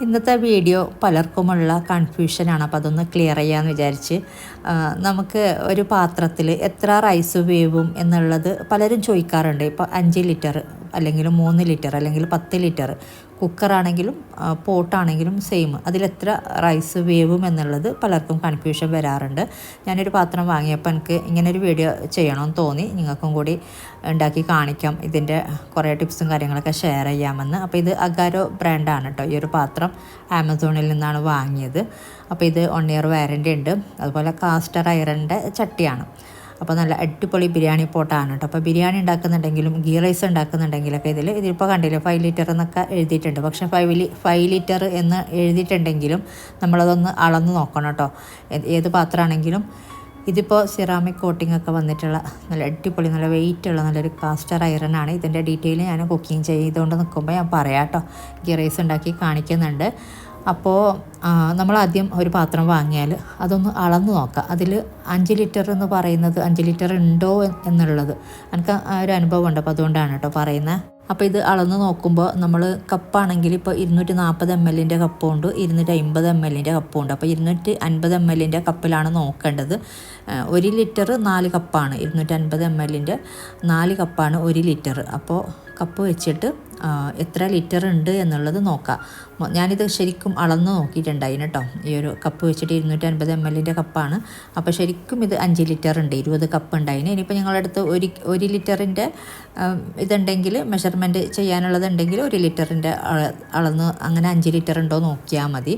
ഇന്നത്തെ വീഡിയോ പലർക്കുമുള്ള കൺഫ്യൂഷനാണ്. അപ്പോൾ അതൊന്ന് ക്ലിയർ ചെയ്യാമെന്ന് വിചാരിച്ച് നമുക്ക് ഒരു പാത്രത്തിൽ എത്ര റൈസ് വേവും എന്നുള്ളത് പലരും ചോദിക്കാറുണ്ട്. ഇപ്പോൾ 5 ലിറ്റർ അല്ലെങ്കിൽ 3 ലിറ്റർ അല്ലെങ്കിൽ 10 ലിറ്റർ കുക്കറാണെങ്കിലും പോട്ടാണെങ്കിലും സെയിം അതിലെത്ര റൈസ് വേവും എന്നുള്ളത് പലർക്കും കൺഫ്യൂഷൻ വരാറുണ്ട്. ഞാനൊരു പാത്രം വാങ്ങിയപ്പോൾ എനിക്ക് ഇങ്ങനൊരു വീഡിയോ ചെയ്യണമെന്ന് തോന്നി, നിങ്ങൾക്കും കൂടി ഉണ്ടാക്കി കാണിക്കാം, ഇതിൻ്റെ കുറേ ടിപ്സും കാര്യങ്ങളൊക്കെ ഷെയർ ചെയ്യാമെന്ന്. അപ്പോൾ ഇത് അഗാരോ ബ്രാൻഡാണ് കേട്ടോ. ഈ ഒരു പാത്രം ആമസോണിൽ നിന്നാണ് വാങ്ങിയത്. അപ്പോൾ ഇത് 1 ഇയർ വാറൻറ്റി ഉണ്ട്. അതുപോലെ കാസ്റ്റർ അയറിൻ്റെ ചട്ടിയാണ്. അപ്പോൾ നല്ല അടിപൊളി ബിരിയാണി പോട്ടാണ് കേട്ടോ. അപ്പോൾ ബിരിയാണി ഉണ്ടാക്കുന്നുണ്ടെങ്കിലും ഗീ റൈസ് ഉണ്ടാക്കുന്നുണ്ടെങ്കിലൊക്കെ ഇതിപ്പോൾ കണ്ടില്ലേ 5 ലിറ്റർ എന്നൊക്കെ എഴുതിയിട്ടുണ്ട്. പക്ഷേ 5 ലിറ്റർ എന്ന് എഴുതിയിട്ടുണ്ടെങ്കിലും നമ്മളതൊന്ന് അളന്ന് നോക്കണം കേട്ടോ. ഏത് പാത്രമാണെങ്കിലും ഇതിപ്പോൾ സിറാമിക് കോട്ടിംഗ് ഒക്കെ വന്നിട്ടുള്ള നല്ല അടിപൊളി നല്ല വെയിറ്റുള്ള നല്ലൊരു കാസ്റ്റർ അയറനാണ്. ഇതിൻ്റെ ഡീറ്റെയിൽ ഞാൻ കുക്കിംഗ് ചെയ്തുകൊണ്ട് നിൽക്കുമ്പോൾ ഞാൻ പറയാം കേട്ടോ. ഗീ റൈസ് ഉണ്ടാക്കി കാണിക്കുന്നുണ്ട്. അപ്പോൾ നമ്മളാദ്യം ഒരു പാത്രം വാങ്ങിയാൽ അതൊന്ന് അളന്ന് നോക്കാം. അതിൽ 5 ലിറ്റർ എന്ന് പറയുന്നത് 5 ലിറ്റർ ഉണ്ടോ എന്നുള്ളത് എനിക്ക് ഒരു അനുഭവം ഉണ്ട്. അപ്പോൾ അതുകൊണ്ടാണ് കേട്ടോ പറയുന്നത്. അപ്പോൾ ഇത് അളന്ന് നോക്കുമ്പോൾ നമ്മൾ കപ്പാണെങ്കിൽ ഇപ്പോൾ 240 ml കപ്പുണ്ട്, 250 ml കപ്പുണ്ട്. അപ്പോൾ 250 ml കപ്പിലാണ് നോക്കേണ്ടത്. 1 ലിറ്റർ 4 കപ്പാണ്. 250 ml 4 കപ്പാണ് 1 ലിറ്റർ. അപ്പോൾ കപ്പ് വെച്ചിട്ട് എത്ര ലിറ്റർ ഉണ്ട് എന്നുള്ളത് നോക്കാം. ഞാനിത് ശരിക്കും അളന്ന് നോക്കിയിട്ടുണ്ടായിന് കേട്ടോ. ഈ ഒരു കപ്പ് വെച്ചിട്ട് 250 ml കപ്പാണ്. അപ്പോൾ ശരിക്കും ഇത് 5 ലിറ്റർ ഉണ്ട്, 20 കപ്പ് ഉണ്ടായിന്. ഇനിയിപ്പോൾ നിങ്ങളുടെ അടുത്ത് 1 ലിറ്ററിൻ്റെ ഇതുണ്ടെങ്കിൽ മെഷർമെൻറ്റ് ചെയ്യാനുള്ളതുണ്ടെങ്കിൽ 1 ലിറ്ററിൻ്റെ അളന്ന് അങ്ങനെ 5 ലിറ്റർ ഉണ്ടോ നോക്കിയാൽ മതി.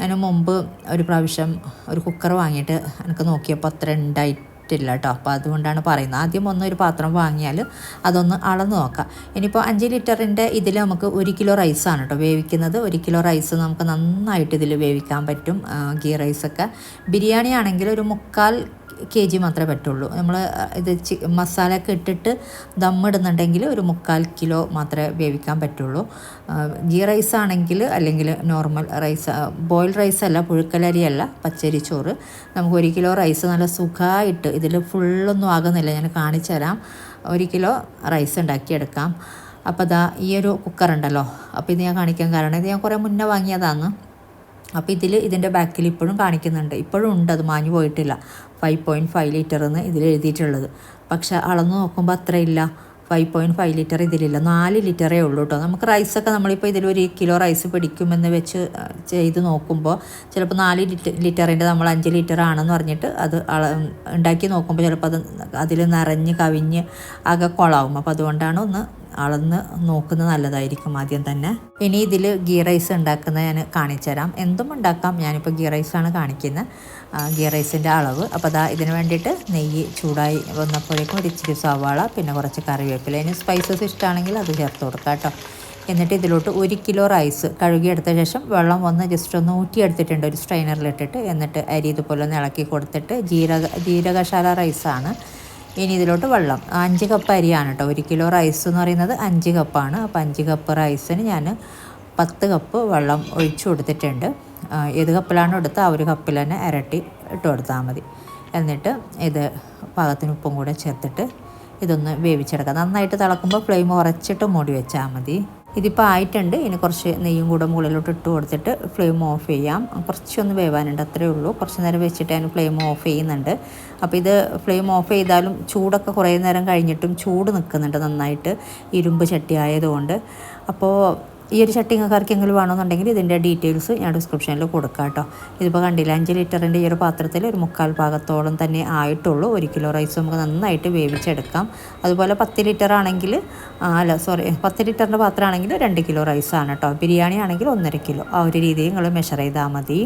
ഞാൻ മുമ്പ് ഒരു പ്രാവശ്യം ഒരു കുക്കർ വാങ്ങിയിട്ട് എനിക്ക് നോക്കിയപ്പോൾ അത്ര ഉണ്ടായിട്ടില്ല കേട്ടോ. അപ്പോൾ അതുകൊണ്ടാണ് പറയുന്നത്. ആദ്യം ഒരു പാത്രം വാങ്ങിയാൽ അതൊന്ന് അളന്ന് നോക്കാം. ഇനിയിപ്പോൾ 5 ലിറ്ററിൻ്റെ ഇതിൽ നമുക്ക് 1 കിലോ റൈസാണ് കേട്ടോ വേവിക്കുന്നത്. 1 കിലോ റൈസ് നമുക്ക് നന്നായിട്ട് ഇതിൽ വേവിക്കാൻ പറ്റും. ഗീ റൈസൊക്കെ ബിരിയാണി ആണെങ്കിൽ ഒരു 3/4 kg മാത്രമേ പറ്റുള്ളൂ. നമ്മൾ ഇത് മസാല ഒക്കെ ഇട്ടിട്ട് ദമ്മിടുന്നുണ്ടെങ്കിൽ ഒരു 3/4 കിലോ മാത്രമേ വേവിക്കാൻ പറ്റുള്ളൂ. ഗീ റൈസ് ആണെങ്കിൽ അല്ലെങ്കിൽ നോർമൽ റൈസ്, ബോയിൽ റൈസ് അല്ല, പുഴുക്കലരിയല്ല, പച്ചരി ചോറ്, നമുക്ക് 1 കിലോ റൈസ് നല്ല സുഖമായിട്ട് ഇതിൽ ഫുള്ളൊന്നും ആകുന്നില്ല, ഞാൻ കാണിച്ചു തരാം. 1 കിലോ റൈസ് ഉണ്ടാക്കിയെടുക്കാം. അപ്പോൾ അതാ ഈ ഒരു കുക്കറുണ്ടല്ലോ. അപ്പോൾ ഇത് ഞാൻ കാണിക്കാൻ കാരണം ഇത് ഞാൻ കുറേ മുന്നേ വാങ്ങിയതാണ്. അപ്പോൾ ഇതിൻ്റെ ബാക്കിൽ ഇപ്പോഴും കാണിക്കുന്നുണ്ട്, ഇപ്പോഴും ഉണ്ട്, അത് മാഞ്ഞു പോയിട്ടില്ല. 5.5 ലിറ്റർ എന്ന് ഇതിൽ എഴുതിയിട്ടുള്ളത്. പക്ഷെ അളന്ന് നോക്കുമ്പോൾ അത്രയില്ല, 5.5 ലിറ്റർ ഇതിലില്ല, 4 ലിറ്ററേ ഉള്ളൂ കേട്ടോ. നമുക്ക് റൈസൊക്കെ നമ്മളിപ്പോൾ ഇതിൽ 1 കിലോ റൈസ് പിടിക്കുമെന്ന് വെച്ച് ചെയ്ത് നോക്കുമ്പോൾ ചിലപ്പോൾ 4 ലിറ്ററിൻ്റെ നമ്മൾ 5 ലിറ്റർ ആണെന്ന് പറഞ്ഞിട്ട് അത് ഉണ്ടാക്കി നോക്കുമ്പോൾ ചിലപ്പോൾ അതിൽ നിറഞ്ഞ് കവിഞ്ഞ് ആകെ കൊളാവും. അപ്പോൾ അതുകൊണ്ടാണ് ഒന്ന് അളന്ന് നോക്കുന്നത് നല്ലതായിരിക്കും ആദ്യം തന്നെ. ഇനി ഇതിൽ ഗീ റൈസ് ഉണ്ടാക്കുന്നത് ഞാൻ കാണിച്ചു തരാം. എന്തും ഉണ്ടാക്കാം, ഞാനിപ്പോൾ ഗീ റൈസാണ് കാണിക്കുന്നത്, ഗീ റൈസിൻ്റെ അളവ്. അപ്പോൾ അതാ ഇതിന് വേണ്ടിയിട്ട് നെയ്യ് ചൂടായി വന്നപ്പോഴേക്കും ഒരു ഇച്ചിരി സവാള, പിന്നെ കുറച്ച് കറിവേപ്പില, ഇനി സ്പൈസസ് ഇഷ്ടമാണെങ്കിൽ അത് ചേർത്ത് കൊടുക്കാം കേട്ടോ. എന്നിട്ട് ഇതിലോട്ട് 1 കിലോ റൈസ് കഴുകിയെടുത്ത ശേഷം വെള്ളം വന്ന് ജസ്റ്റ് ഒന്ന് ഊറ്റിയെടുത്തിട്ടുണ്ട് ഒരു സ്ട്രെയിനറിലിട്ടിട്ട്. എന്നിട്ട് അരി ഇതുപോലെ ഒന്ന് ഇളക്കി കൊടുത്തിട്ട് ജീരകശാല റൈസാണ്. ഇനി ഇതിലോട്ട് വെള്ളം 5 കപ്പ് അരിയാണ് കേട്ടോ. 1 കിലോ റൈസ് എന്ന് പറയുന്നത് 5 കപ്പാണ്. അപ്പോൾ 5 കപ്പ് റൈസിന് ഞാൻ 10 കപ്പ് വെള്ളം ഒഴിച്ചു കൊടുത്തിട്ടുണ്ട്. ഏത് കപ്പിലാണോ എടുത്ത് ആ ഒരു കപ്പിൽ തന്നെ ഇരട്ടി ഇട്ട് കൊടുത്താൽ മതി. എന്നിട്ട് ഇത് പാകത്തിന് ഉപ്പും കൂടെ ചേർത്തിട്ട് ഇതൊന്ന് വേവിച്ചെടുക്കാം. നന്നായിട്ട് തിളക്കുമ്പോൾ ഫ്ലെയിം ഉറച്ചിട്ട് മൂടി വെച്ചാൽ മതി. ഇതിപ്പോൾ ആയിട്ടുണ്ട്. ഇനി കുറച്ച് നെയ്യും കൂടെ മുകളിലോട്ട് ഇട്ട് കൊടുത്തിട്ട് ഫ്ലെയിം ഓഫ് ചെയ്യാം. കുറച്ചൊന്ന് വേവാനുണ്ട്, അത്രയേ ഉള്ളൂ. കുറച്ച് നേരം വെച്ചിട്ട് ഞാൻ ഫ്ലെയിം ഓഫ് ചെയ്യുന്നുണ്ട്. അപ്പോൾ ഇത് ഫ്ലെയിം ഓഫ് ചെയ്താലും ചൂടൊക്കെ കുറേ നേരം കഴിഞ്ഞിട്ടും ചൂട് നിൽക്കുന്നുണ്ട് നന്നായിട്ട്, ഇരുമ്പ് ചട്ടി ആയതുകൊണ്ട്. അപ്പോൾ ഈ ഒരു ചട്ടി നിങ്ങൾക്ക് ആർക്കെങ്കിലും വേണമെന്നുണ്ടെങ്കിൽ ഇതിൻ്റെ ഡീറ്റെയിൽസ് ഞാൻ ഡിസ്ക്രിപ്ഷനിൽ കൊടുക്കാം കേട്ടോ. ഇതിപ്പോൾ കണ്ടില്ല, 5 ലിറ്ററിൻ്റെ ഈ ഒരു പാത്രത്തിൽ ഒരു 3/4 ഭാഗത്തോളം തന്നെ ആയിട്ടുള്ളൂ. 1 കിലോ റൈസ് നമുക്ക് നന്നായിട്ട് വേവിച്ചെടുക്കാം. അതുപോലെ 10 ലിറ്റർ ആണെങ്കിൽ 10 ലിറ്ററിൻ്റെ പാത്രമാണെങ്കിൽ 2 കിലോ റൈസാണ് കേട്ടോ. ബിരിയാണി ആണെങ്കിൽ 1.5 കിലോ. ആ ഒരു രീതിയിൽ നിങ്ങൾ മെഷർ ചെയ്താൽ മതി.